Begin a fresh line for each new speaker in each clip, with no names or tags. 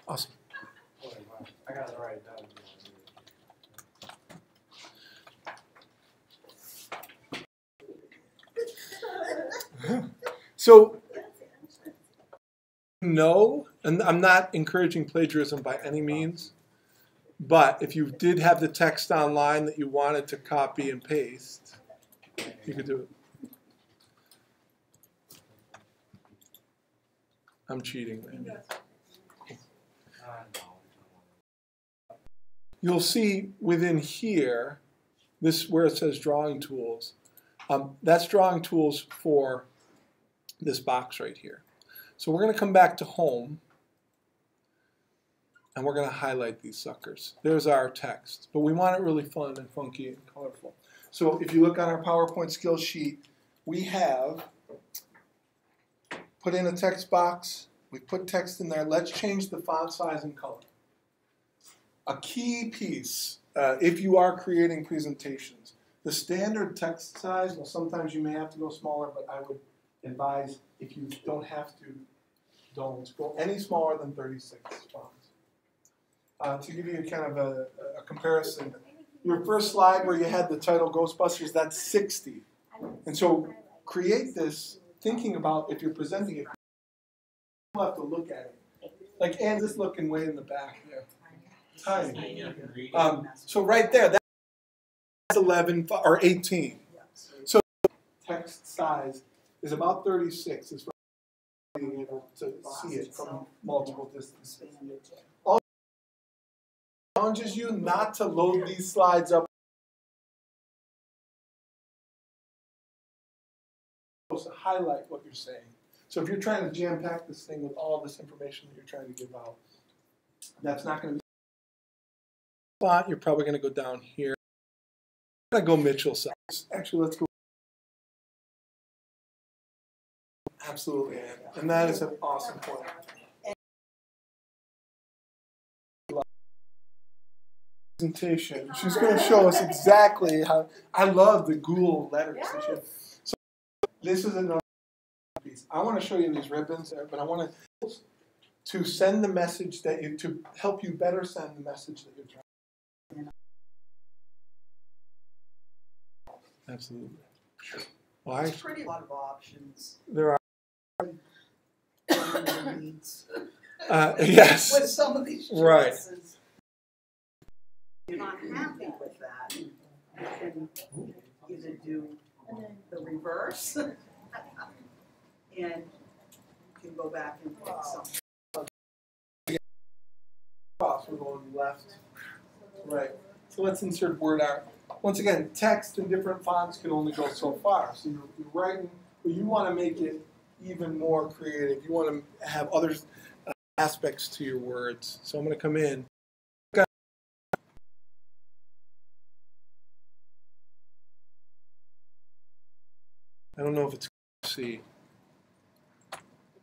Awesome.
I got it right down.
So, no, and I'm not encouraging plagiarism by any means, but if you did have the text online that you wanted to copy and paste, you could do it. I'm cheating, man. You'll see within here, this where it says drawing tools, that's drawing tools for this box right here. So we're going to come back to home, and we're going to highlight these suckers. There's our text, but we want it really fun and funky and colorful. So if you look on our PowerPoint skills sheet, we have put in a text box. We put text in there. Let's change the font size and color. A key piece, if you are creating presentations, the standard text size, well, sometimes you may have to go smaller, but I would advise, if you don't have to, don't go any smaller than 36 fonts. To give you kind of a comparison, your first slide where you had the title Ghostbusters, that's 60. And so create this thinking about if you're presenting it, you'll have to look at it. Like Anne's just looking way in the back there. Tiny. So right there, that's 11 or 18. So text size is about 36 as far as being able to see it from multiple distances. Also challenges you not to load these slides up. To highlight what you're saying. So if you're trying to jam pack this thing with all this information that you're trying to give out, that's not going to be font. You're probably going to go down here. I'm going to go Mitchell size. Actually, let's go. Absolutely, and that is an awesome point. Presentation. She's going to show us exactly how. I love the Google letters. So this is another piece. I want to show you these ribbons there, but I want to send the message that you to help you better send the message that you're trying. Absolutely. Why?
There's pretty lot of options.
There are.
Yes. With some of these choices.
Right.
If you're not happy with that, you can either do the reverse and you can go back and pick something.
We're going left, right. So let's insert word art. Once again, text in different fonts can only go so far. So you're writing, but you want to make it even more creative. You want to have other aspects to your words. So I'm going to come in. I don't know if it's KVCC,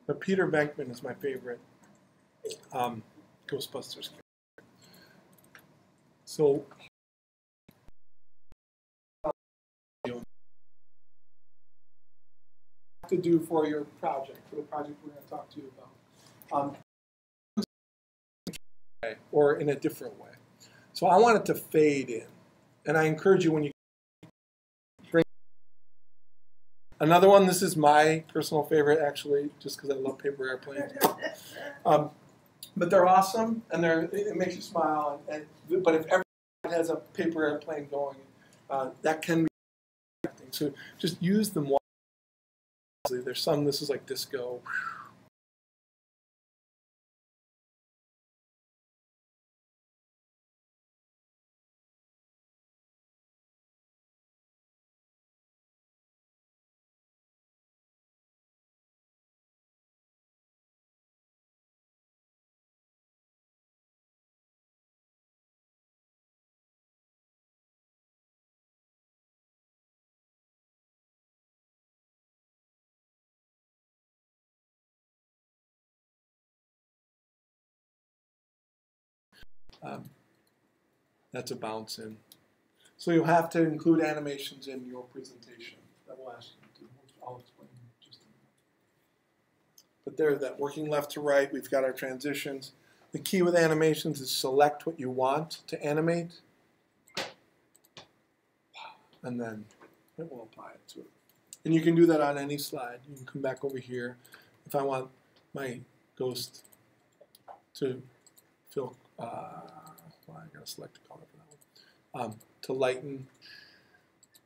but Peter Venkman is my favorite Ghostbusters character. So to do for your project, for the project we're going to talk to you about, or in a different way. So I want it to fade in, and I encourage you when you bring another one. This is my personal favorite, actually, just because I love paper airplanes. But they're awesome, and it makes you smile. But if everyone has a paper airplane going, that can be distracting. So just use them wisely. There's some, this is like disco. That's a bounce in. So you'll have to include animations in your presentation. That will ask you to. I'll explain in just a minute. But there's that working left to right. We've got our transitions. The key with animations is select what you want to animate, and then it will apply it to it. And you can do that on any slide. You can come back over here. If I want my ghost to feel, well, I gotta select a color for that one. To lighten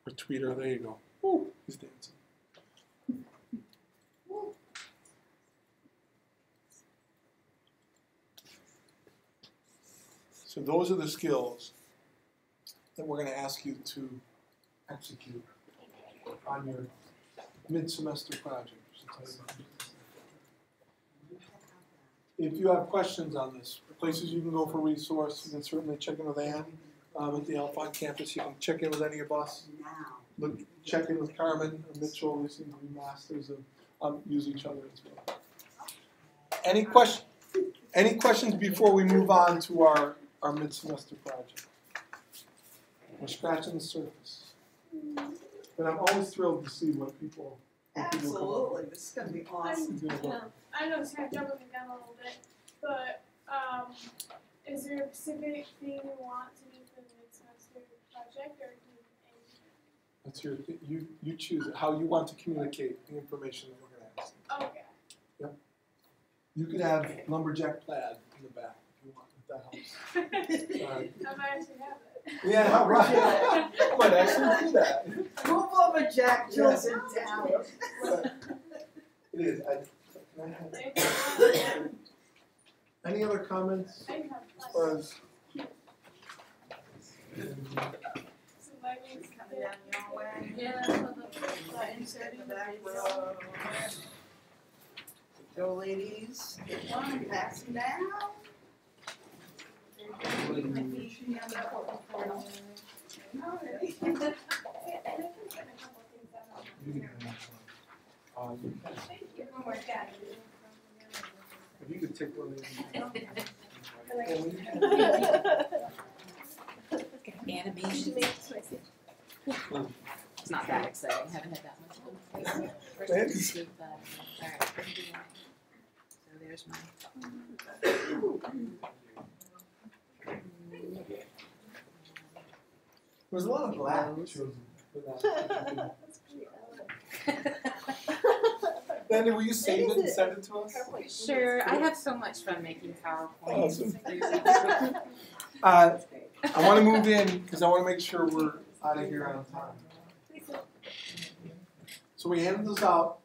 or tweeter, there you go. Woo, he's dancing. So those are the skills that we're going to ask you to execute on your mid-semester project. If you have questions on this, places you can go for resource, you can certainly check in with Ann at the Alpine campus. You can check in with any of us. Check in with Carmen or Mitchell. They seem to be masters of use each other as well. Any questions before we move on to our mid-semester project? We're scratching the surface. But I'm always thrilled to see what people
Absolutely, this is going to be awesome.
I know it's kind of jumping the gun a little bit, but is there a specific thing you want to do for the mid-semester project, or do anything?
That's you choose how you want to communicate the information that we're going to ask.
Okay.
Yep. You could have lumberjack plaid in the back if you want, if that helps.
I might actually have it.
Yeah, right. I might actually do that.
Move over, Jack Johnson down.
It is. Any other comments
I have
as far as?
some leggings
Coming down your way.
Yeah, inserting the
Back
video.
row. Go, ladies. Get one, pass them down.
If you could take one of these.
Animation. It's not that exciting. Haven't had that much fun.
Thanks.
All right. So there's my.
There's a lot of black chosen for that. Then will you save it and send it to us?
Sure. I have so much fun making PowerPoints.
Awesome. I want to move in because I want to make sure we're out of here on time. So we handed those out.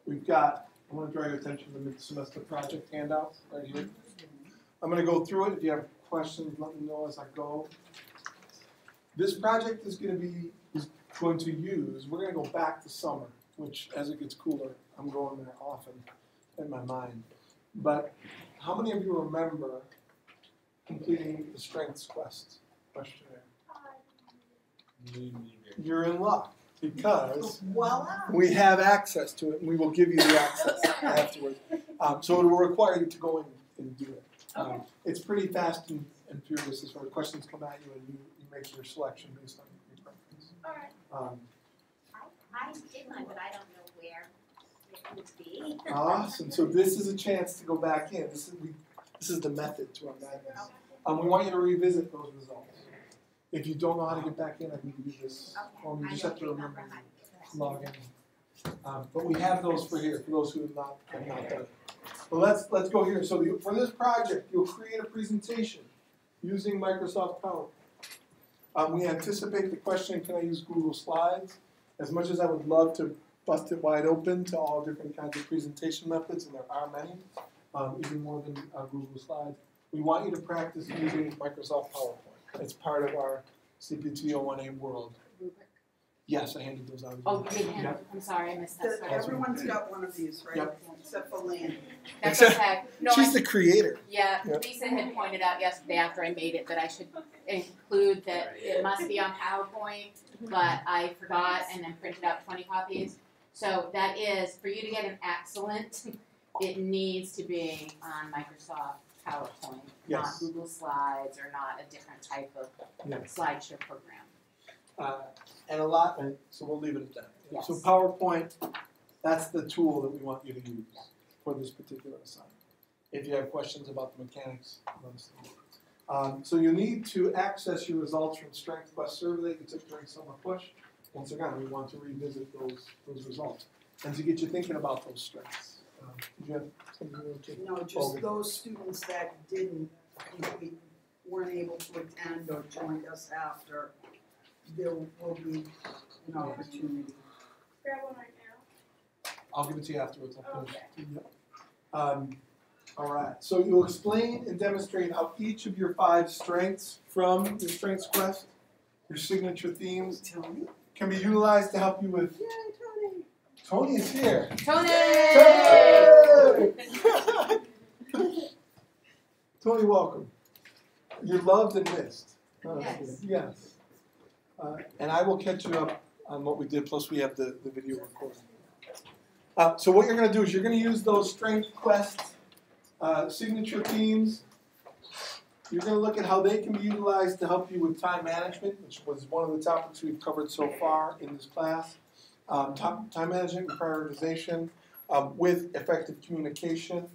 We've got, I want to draw your attention to the mid-semester project handout right here. I'm going to go through it. If you have questions, let me know as I go. This project is going to use, we're going to go back to summer, which as it gets cooler, I'm going there often in my mind. But how many of you remember completing the Strengths Quest questionnaire? You're in luck because we have access to it and we will give you the access afterwards. So it will require you to go in and do it. It's pretty fast and furious as far as questions come at you and you make your selection based on your preference.
Alright.
I did mine, but I don't know where it would be.
Awesome. So this is a chance to go back in. This is the method to our madness. We want you to revisit those results. If you don't know how to get back in, I can give you this form. You just have to remember to log in. But we have those for here, for those who have not done it. Well, let's go here. So for this project, you'll create a presentation using Microsoft PowerPoint. We anticipate the question, can I use Google Slides? As much as I would love to bust it wide open to all different kinds of presentation methods, and there are many, even more than Google Slides, we want you to practice using Microsoft PowerPoint. It's part of our CPT 01A world.
Rubric.
Yes, I handed those out.
Oh, you didn't have it. I'm sorry, I missed that. Sorry.
Everyone's got one of these, right?
Yep.
Except for Lanny.
That's okay. No,
She's the creator.
yeah,
Yep.
Lisa had pointed out yesterday after I made it that I should include that it must be on PowerPoint, but I forgot and then printed out 20 copies. So that is, for you to get an excellent, it needs to be on Microsoft PowerPoint, not
Yes.
Google Slides or not a different type of
Yes.
slideshow program.
And a lot, so we'll leave it at that.
Yes.
So PowerPoint, that's the tool that we want you to use for this particular assignment. If you have questions about the mechanics, let us know. So you need to access your results from Strength Quest survey that you took during summer push. Once again, we want to revisit those results and to get you thinking about those strengths. Did you have something you want to
No, just those students that weren't able to attend or joined us after, there will be an opportunity.
Grab one right now.
I'll give it to you afterwards. I'll finish.
Okay.
Yep. All right. So you'll explain and demonstrate how each of your 5 strengths from your Strengths Quest, your signature themes,
Tony?
can be utilized to help you with.
Yay, Tony!
Tony is here.
Tony!
Tony! Tony, welcome. You're loved and missed.
Yes.
Yes. And I will catch you up on what we did, plus we have the video recording. So what you're going to do is you're going to use those Strength Quest signature themes. You're going to look at how they can be utilized to help you with time management, which was one of the topics we've covered so far in this class. Time management and prioritization with effective communication,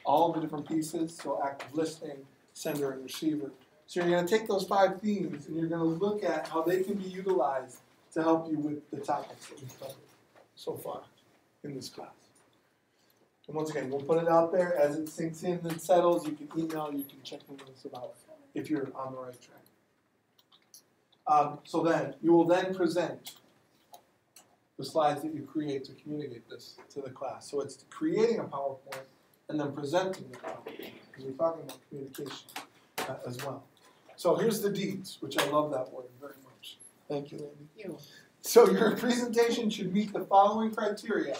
all the different pieces, so active listening, sender and receiver. So you're going to take those 5 themes and you're going to look at how they can be utilized to help you with the topics that we've covered so far in this class. And once again, we'll put it out there as it sinks in and settles. You can email, you can check in with us about if you're on the right track. So then, you will then present the slides that you create to communicate this to the class. So it's creating a PowerPoint and then presenting the PowerPoint, because we're talking about communication as well. So here's the Ds, which I love that word very much. Thank you, Landy. So your presentation should meet the following criteria.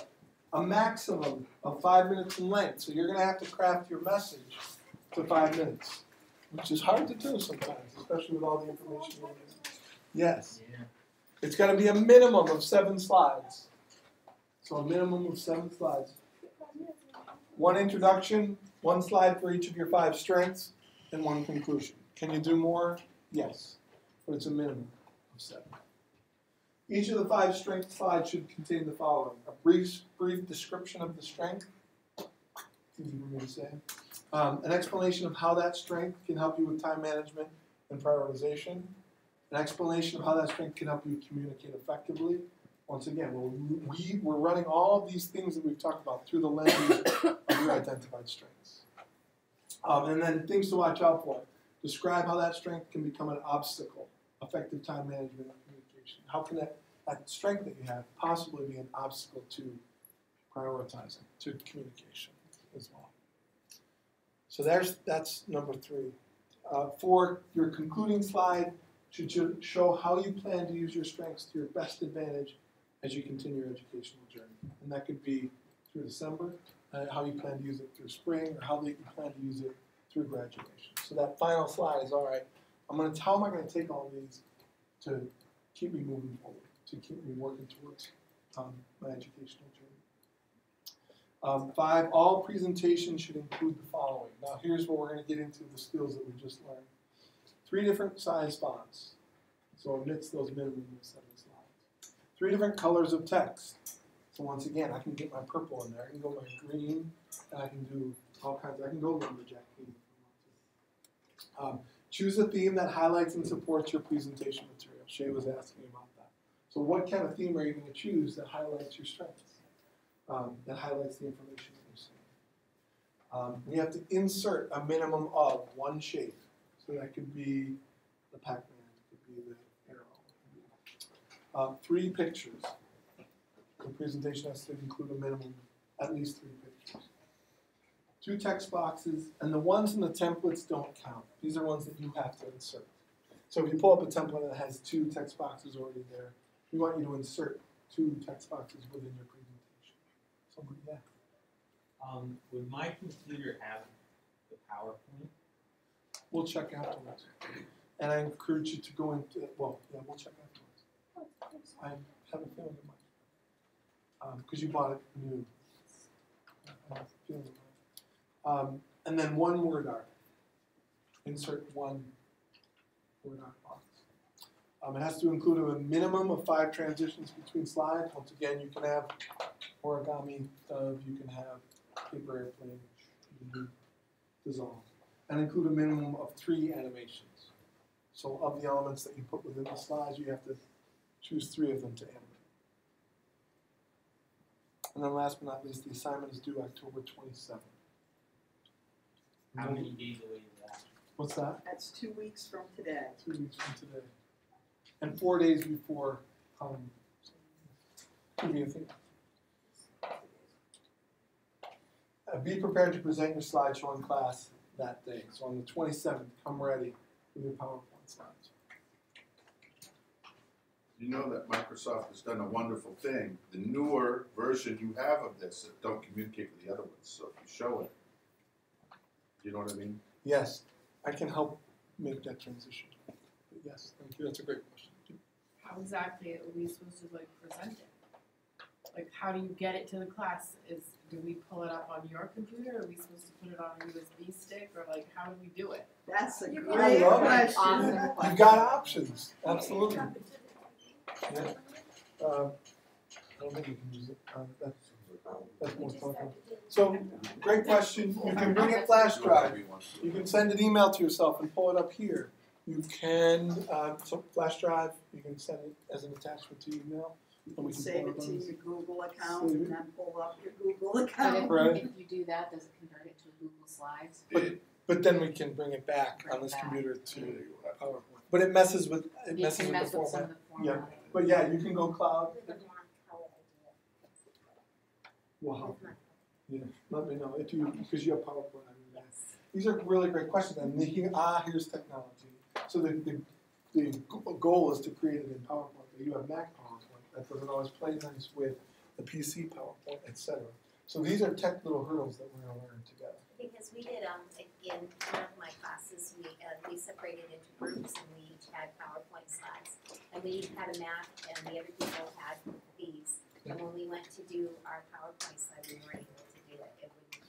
A maximum of 5 minutes in length. So you're going to have to craft your message to 5 minutes, which is hard to do sometimes, especially with all the information you're getting. Yes.
Yeah.
It's got to be a minimum of 7 slides. So a minimum of 7 slides. 1 introduction, 1 slide for each of your 5 strengths, and 1 conclusion. Can you do more? Yes. But it's a minimum of 7. Each of the 5 strength slides should contain the following. A brief description of the strength. Easy for me to say. An explanation of how that strength can help you with time management and prioritization. An explanation of how that strength can help you communicate effectively. Once again, we're running all of these things that we've talked about through the lens of your identified strengths. And then things to watch out for. Describe how that strength can become an obstacle. Effective time management and communication. How can that strength that you have possibly be an obstacle to prioritizing, to communication as well? So that's number 3. For your concluding slide, should show how you plan to use your strengths to your best advantage as you continue your educational journey. And that could be through December, how you plan to use it through spring, or how you plan to use it through graduation. So that final slide is, all right, how am I going to take all these to keep me moving forward, to keep me working towards my educational journey. 5, all presentations should include the following. Now here's where we're going to get into the skills that we just learned. 3 different size fonts, so amidst those minimum of 7 slides. 3 different colors of text. So once again, I can get my purple in there, I can go my green, and I can do all kinds. I can go lumberjack theme if I want to. Choose a theme that highlights and supports your presentation material. Shay was asking about that. So what kind of theme are you going to choose that highlights your strengths, that highlights the information that you're seeing? We have to insert a minimum of 1 shape. So that could be the Pac-Man, it could be the arrow. 3 pictures. The presentation has to include a minimum, at least 3 pictures. 2 text boxes, and the ones in the templates don't count. These are ones that you have to insert. So if you pull up a template that has 2 text boxes already there, we want you to insert 2 text boxes within your presentation. So yeah.
Would my computer have the PowerPoint?
We'll check afterwards. And I encourage you to go into, well, yeah, we'll check afterwards. I have a feeling it might. Because you bought it new. I have a feeling it might. And then 1 word art. Insert 1 word art box. It has to include a minimum of 5 transitions between slides. Once again, you can have origami, you can have paper airplane, you be dissolved. And include a minimum of 3 animations. So of the elements that you put within the slides, you have to choose 3 of them to animate. And then last but not least, the assignment is due October 27th.
How many days away is that?
What's that?
That's 2 weeks from today.
2 weeks from today. And 4 days before Halloween. Could be a thing. Be prepared to present your slideshow in class that day. So on the 27th, come ready with your PowerPoint slides.
You know that Microsoft has done a wonderful thing. The newer version you have of this that don't communicate with the other ones. So if you show it, you know what I mean?
Yes, I can help make that transition. But yes, thank you. That's a great question.
How exactly are we supposed to like present it? Like, how do you get it to the class? Do we pull it up on your computer? Are we supposed to put it on a USB stick, or like, how do we do it?
That's a
You
great
love it.
question.
Awesome.
You've got options. Absolutely. Yeah. I don't think you can use it. That's more fun. So, great question. You can bring a flash drive. You can send an email to yourself and pull it up here. You can, so flash drive, you can send it as an attachment to email.
You
And we
can
can
save
pull
it to
on
your Google account
Save
and
it.
then pull up your Google
But
account.
Right.
if you do that, does it convert it to Google Slides?
But then we can bring it back on this computer to PowerPoint. But it messes with
You
the
can mess with some
format.
of the formatting.
But yeah, you can go cloud.
With the Mac, how would I
Wow.
do it?
Yeah, let me know if you because you have PowerPoint. I mean,
Yes.
these are really great questions. And here's technology. So the goal is to create it in PowerPoint. But you have Mac PowerPoint. That doesn't always play nice with the PC PowerPoint, etc. So these are tech little hurdles that we're going to learn together.
Because we did, in one of my classes, we separated into groups and we each had PowerPoint slides. And we each had a Mac and the other people had these. And when we went to do our PowerPoint slide, we weren't able to do it. It wouldn't.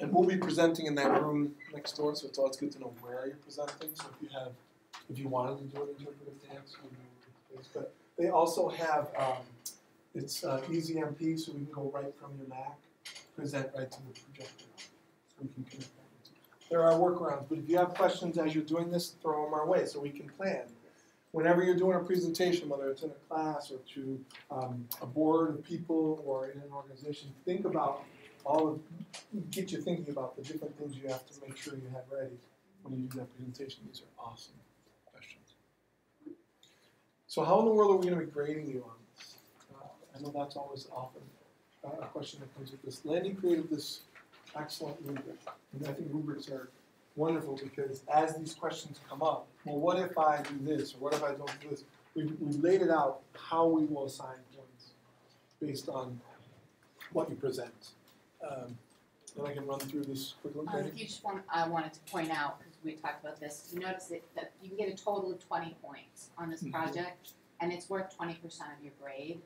And we'll be presenting in that room next door, so it's always good to know where you're presenting. So if you wanted to do an interpretive dance, we know the place. But they also have it's easy MP, so we can go right from your Mac, present right to the projector, so we can connect that. There are workarounds, but if you have questions as you're doing this, throw them our way so we can plan. Whenever you're doing a presentation, whether it's in a class or to a board of people or in an organization, think about get you thinking about the different things you have to make sure you have ready when you do that presentation. These are awesome questions. So how in the world are we going to be grading you on this? I know that's always often a question that comes with this. Landy created this excellent rubric, and I think rubrics are wonderful because as these questions come up, well, what if I do this, or what if I don't do this? We've laid it out how we will assign points based on what you present. And I can run through this quickly.
If you just I wanted to point out, because we talked about this, you notice that you can get a total of 20 points on this project, and it's worth 20% of your grade.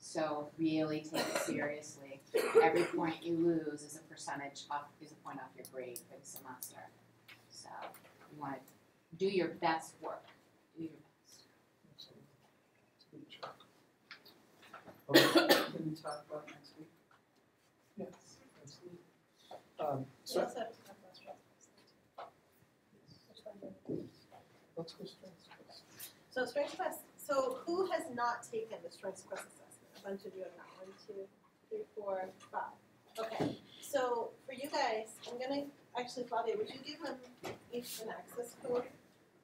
So really take it seriously. Every point you lose is a point off your grade for the semester. So you want to do your best work. Do your best.
Can we talk about next week?
Yes, absolutely.
We also have to talk about stress testing. Which one do we do?
Let's go strengths.
So strengths test, so who has not taken the strengths quest assessment? A bunch of you have not. 1, 2, 3, 4, 5. Okay, so for you guys, I'm gonna, actually Flavia, would you give them each an access code?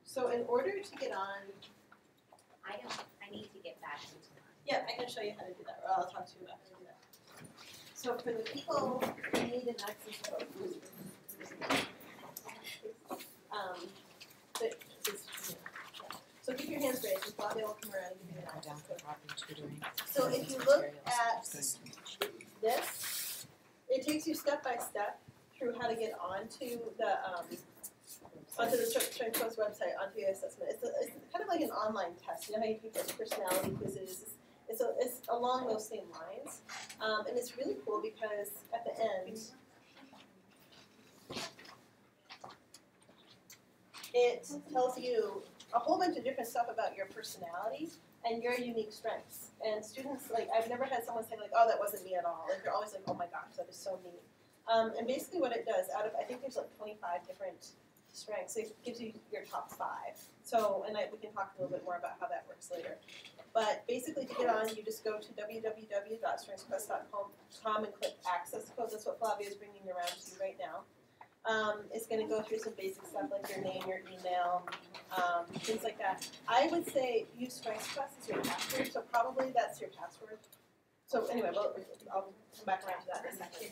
So in order to get on,
I need to get back into mine.
yeah, I can show you how to do that, or I'll talk to you about how to do that. So for the people who need an access code, so keep your hands raised, and Flavia will come around and give you an access code. So if you look at this, it takes you step by step through how to get onto the Strength Coast website, onto your assessment. It's kind of like an online test. You know how you take those personality quizzes? It's along those same lines, and it's really cool because at the end, it tells you a whole bunch of different stuff about your personality and your unique strengths. And students, like, I've never had someone say, like, oh, that wasn't me at all. Like, they're always like, oh my gosh, that is so me. And basically what it does, out of, I think there's like 25 different strengths, it gives you your top 5. So, and we can talk a little bit more about how that works later. But basically to get on, you just go to www.strengthsquest.com and click access code. That's what Flavia is bringing around to you right now. It's going to go through some basic stuff like your name, your email, things like that. I would say use StrengthsQuest as your password, so probably that's your password. So anyway, I'll come back around to that in a second.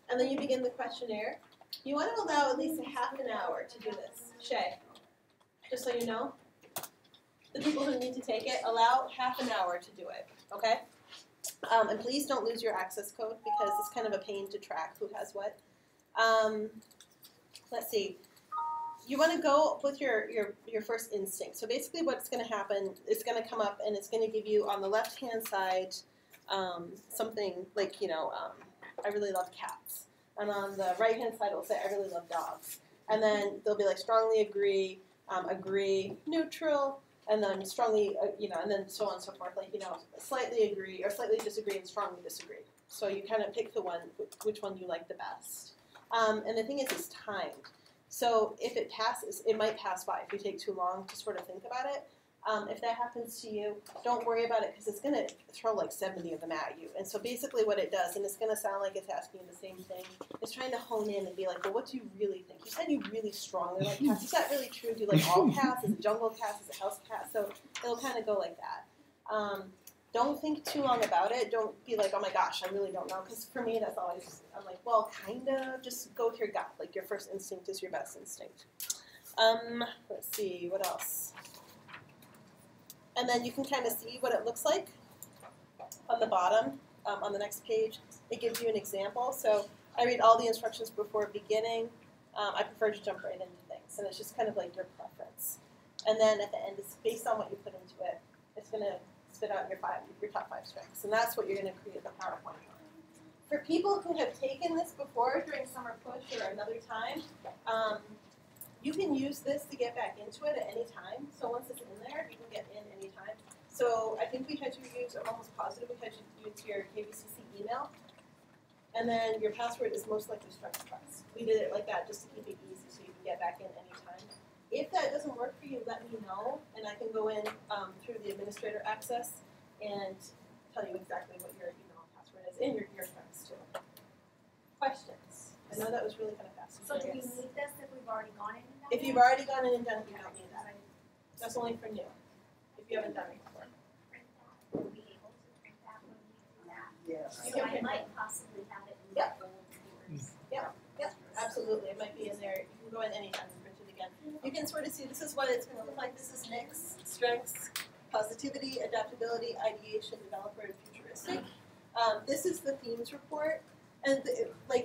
And then you begin the questionnaire. You want to allow at least a half an hour to do this. Shay, just so you know, the people who need to take it, allow half an hour to do it, okay? And please don't lose your access code because it's kind of a pain to track who has what. Let's see. You want to go with your first instinct. So basically what's going to happen, it's going to come up and it's going to give you on the left-hand side something like, I really love cats. And on the right-hand side, it'll say, I really love dogs. And then they'll be like, strongly agree, agree, neutral, and then strongly, and then so on and so forth. Like, slightly agree, or slightly disagree, and strongly disagree. So you kind of pick the one, which one you like the best. And the thing is, it's timed. So if it passes, it might pass by if you take too long to sort of think about it. If that happens to you, don't worry about it because it's going to throw like 70 of them at you. And so basically what it does, and it's going to sound like it's asking the same thing, it's trying to hone in and be like, well, what do you really think? You said you really strongly like cats. Is that really true? Do you like all cats? Is it jungle cats? Is it house cats? So it'll kind of go like that. Don't think too long about it. Don't be like, oh my gosh, I really don't know. Because for me, that's always, I'm like, well, kind of. Just go with your gut. Like your first instinct is your best instinct. Let's see, what else? And then you can kind of see what it looks like on the bottom, on the next page. It gives you an example. So I read all the instructions before beginning. I prefer to jump right into things. And it's just kind of like your preference. And then at the end, it's based on what you put into it. It's going to spit out your top 5 strengths. And that's what you're going to create the PowerPoint on. For people who have taken this before during summer push or another time, you can use this to get back into it at any time. So once it's in there, you can get in any time. So I think we had you use, I'm almost positive we had you use your KVCC email. And then your password is most likely StrengthsQuest. We did it like that just to keep it easy so you can get back in any time. If that doesn't work for you, let me know, and I can go in through the administrator access and tell you exactly what your email and password is, and your strengths too. Questions? I know that was really kind of fast.
So do we need this if we've already gone in and done
If you've already gone in and done it, you don't need that. That's only for new, if you haven't done it before.
print that? Will we be able to print that when we do that?
Yes.
So I might possibly have it in
Yep.
the old papers.
Yep, absolutely. It might be in there. You can go in anytime and print it again. You can sort of see this is what it's going to look like. This is NICS, strengths, positivity, adaptability, ideation, developer, and futuristic. This is the themes report. And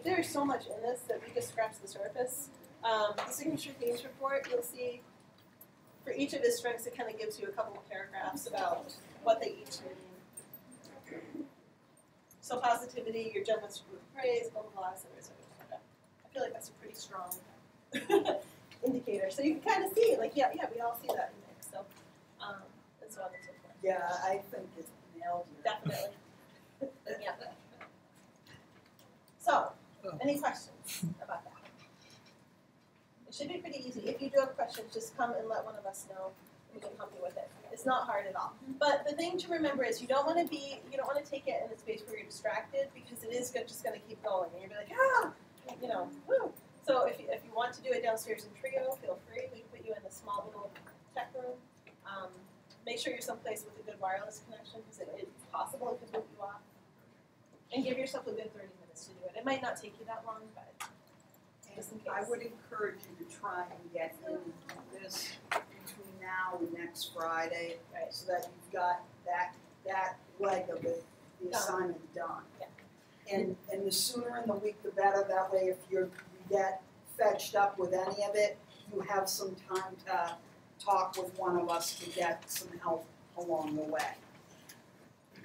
there's so much in this that we just scratched the surface. The signature themes report, you'll see for each of his strengths, it kind of gives you a couple of paragraphs about what they each mean. So positivity, your generous with praise, blah, blah, blah, et cetera, et cetera, et cetera. I feel like that's a pretty strong indicator. So you can kind of see, like, yeah, we all see that in mix. So, and so on and so forth.
Yeah, I think it's nailed it.
Definitely. Yeah. So, any questions about that? It should be pretty easy. If you do have questions, just come and let one of us know. We can help you with it. It's not hard at all. But the thing to remember is you don't want to take it in a space where you're distracted because it is just going to keep going. And you'll be like, woo. So if you want to do it downstairs in trio, feel free. We put you in the small little tech room. Make sure you're someplace with a good wireless connection because it's possible it could boot you off. And give yourself a good 30 minutes to do it. It might not take you that long, but just in case.
I would encourage you to try and get in this between now and next Friday,
Right.
so that you've got that leg of it, the assignment done.
Yeah.
And the sooner in the week, the better. That way, if you get fetched up with any of it, you have some time to talk with one of us to get some help along the way.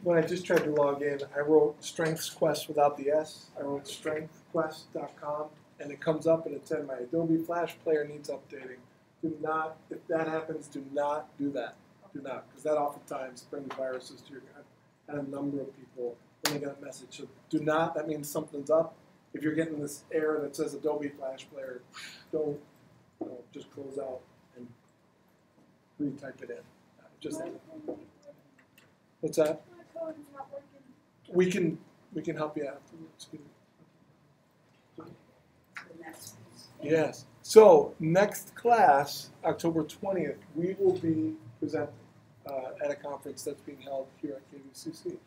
When I just tried to log in, I wrote StrengthsQuest without the S. I wrote strengthquest.com, and it comes up and it said my Adobe Flash player needs updating. Do not, if that happens, do not do that. Do not, because that oftentimes brings viruses to your. I've had a number of people when they get a message. So do not. That means something's up. if you're getting this error that says Adobe Flash Player, don't just close out and retype it in. Just what's that?
My code is not working.
We can help you afterwards.
The next piece.
Yes. So next class, October 20th, we will be presenting at a conference that's being held here at KVCC,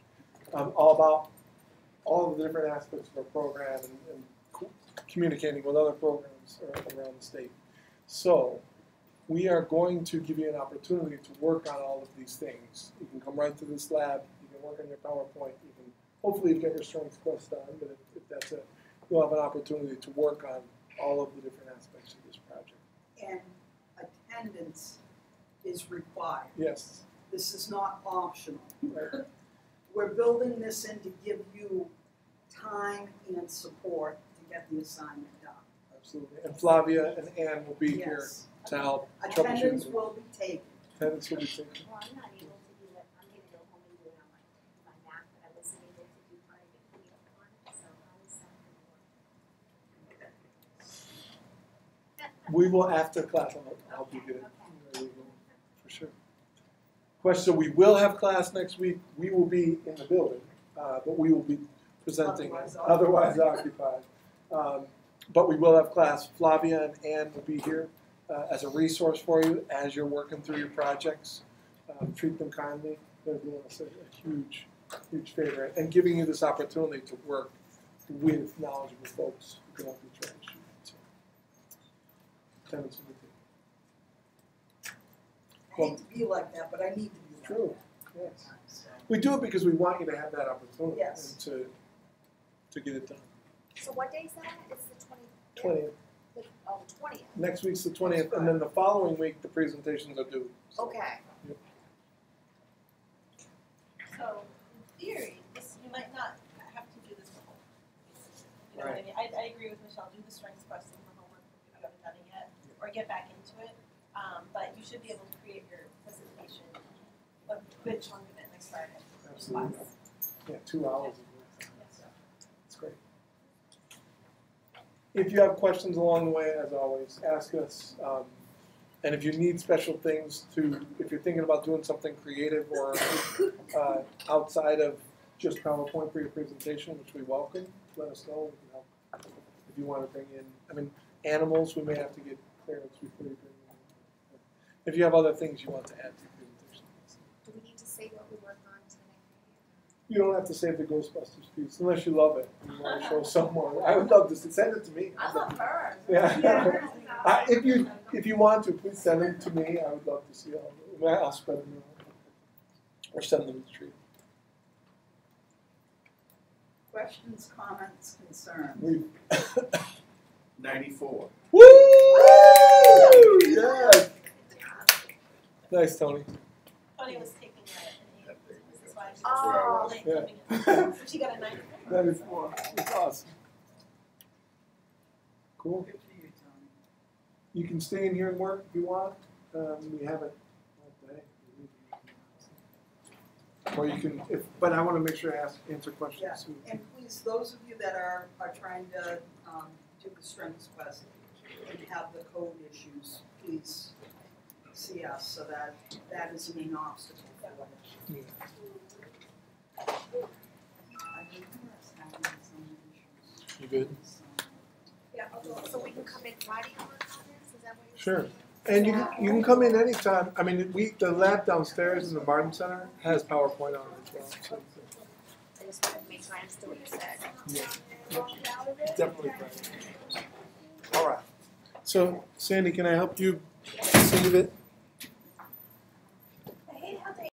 all about all of the different aspects of our program and communicating with other programs around the state. So we are going to give you an opportunity to work on all of these things. You can come right to this lab. You can work on your PowerPoint. You can hopefully you've got your strengths quest done, but if that's it, you'll have an opportunity to work on all of the different aspects of this project.
And attendance is required.
Yes.
This is not optional.
Right.
We're building this in to give you time and support to get the assignment done.
Absolutely. And Flavia and Ann will be here
Yes.
to help
Attendance
troubleshoot.
will be taken.
Attendance will be taken.
Well, I'm not able to do it, I'm gonna go home and do it on my Mac, but I wasn't able to do part of it for the other one, so how is that gonna work?
We will, after class, I'll help you get it. For sure. Question, so we will have class next week. We will be in the building, but we will be presenting otherwise occupied. But we will have class. Flavia and Ann will be here as a resource for you as you're working through your projects. Treat them kindly. They're doing us a huge, huge favor and giving you this opportunity to work with knowledgeable folks who can help you troubleshoot. So, attendance will be taken.
I hate to be like that, but I need to be like
True.
that.
Yes.
So,
We do it because we want you to have that opportunity
Yes.
and to get it done.
So what day is that? It's the
20th.
Oh, the 20th.
Next week's the 20th, and then the following week the presentations are due. So,
Okay.
So, in theory, you might not have to do this before. You know what I mean? I agree with Michelle, do the strengths question for homework if you haven't done it yet, or get back into it. But you should be able to create your presentation, a good chunk of it next Friday.
Absolutely. Yeah, 2 hours. It's great. If you have questions along the way, as always, ask us. And if you need special things if you're thinking about doing something creative or outside of just PowerPoint for your presentation, which we welcome, let us know. We can help. If you want to bring in, animals, we may have to get clearance before you bring them in. If you have other things you want to add to your presentation.
Do we need to say what we work on tonight?
You don't have to save the Ghostbusters piece unless you love it and you want to show someone. I would love to send it to me.
I love her.
Yeah. If you want to, please send them to me. I would love to see all of them. I'll spread them around or send them to the tree.
questions, comments, concerns?
We
94.
Woo! Yes. Nice, Tony.
Tony was taking that, and this is why she
Oh.
was late
Yeah.
coming in. So she got a 94.
That is it's awesome. Cool.
Good for you, Tony.
You can stay in here and work if you want. We have it all day. Or you can, but I want to make sure I answer questions.
Yeah. And please, those of you that are trying to do the strengths quest and have the code issues, please see us so that isn't an obstacle for you.
Yeah.
I think that's having some issues.
You good?
Yeah, so we can come in Friday and work on this, is that what you're
Sure.
saying?
And you can come in anytime. I mean, the lab downstairs in the Martin Center has PowerPoint on it as well. So,
I just wanted to make sure I understood what you said.
yeah. Definitely. Right. All right. So, Sandy, can I help you save it?